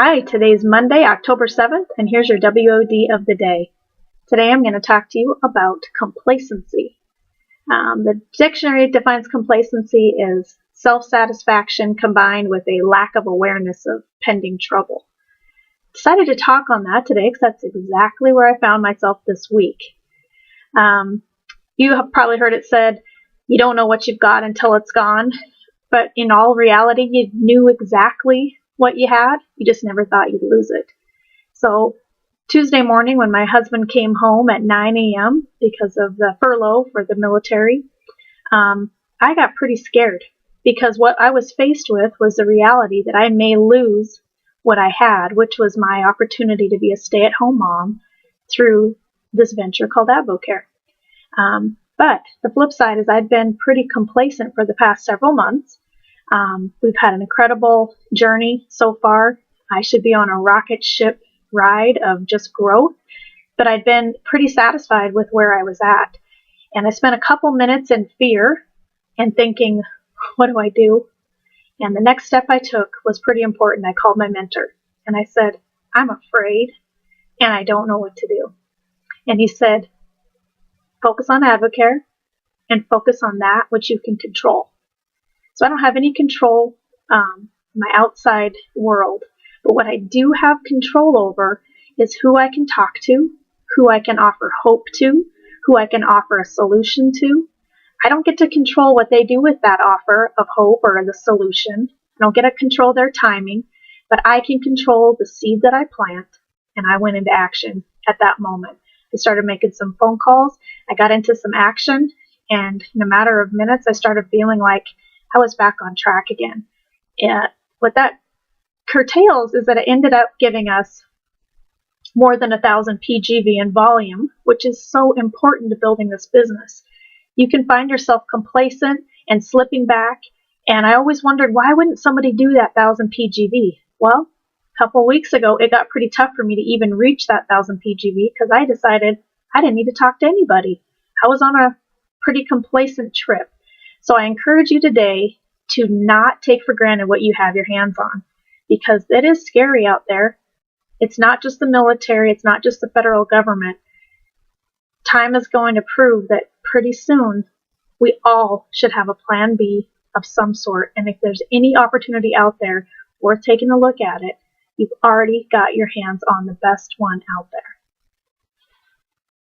Hi, today's Monday, October 7th, and here's your WOD of the day. Today I'm going to talk to you about complacency. The dictionary defines complacency as self-satisfaction combined with a lack of awareness of pending trouble. Decided to talk on that today because that's exactly where I found myself this week. You have probably heard it said, you don't know what you've got until it's gone, but in all reality, you knew exactly what you had, you just never thought you'd lose it. So Tuesday morning when my husband came home at 9 a.m. because of the furlough for the military, I got pretty scared because what I was faced with was the reality that I may lose what I had, which was my opportunity to be a stay-at-home mom through this venture called AdvoCare. But the flip side is I'd been pretty complacent for the past several months. We've had an incredible journey so far. I should be on a rocket ship ride of just growth, but I'd been pretty satisfied with where I was at. And I spent a couple minutes in fear and thinking, what do I do? And the next step I took was pretty important. I called my mentor and I said, I'm afraid and I don't know what to do. And he said, focus on AdvoCare and focus on that which you can control. So I don't have any control in my outside world, but what I do have control over is who I can talk to, who I can offer hope to, who I can offer a solution to. I don't get to control what they do with that offer of hope or the solution. I don't get to control their timing, but I can control the seed that I plant, and I went into action at that moment. I started making some phone calls. I got into some action, and in a matter of minutes, I started feeling like I was back on track again. And what that curtails is that it ended up giving us more than 1,000 PGV in volume, which is so important to building this business. You can find yourself complacent and slipping back, and I always wondered, why wouldn't somebody do that 1,000 PGV? Well, a couple of weeks ago, it got pretty tough for me to even reach that 1,000 PGV because I decided I didn't need to talk to anybody. I was on a pretty complacent trip. So I encourage you today to not take for granted what you have your hands on, because it is scary out there. It's not just the military. It's not just the federal government. Time is going to prove that pretty soon we all should have a plan B of some sort. And if there's any opportunity out there worth taking a look at it, you've already got your hands on the best one out there.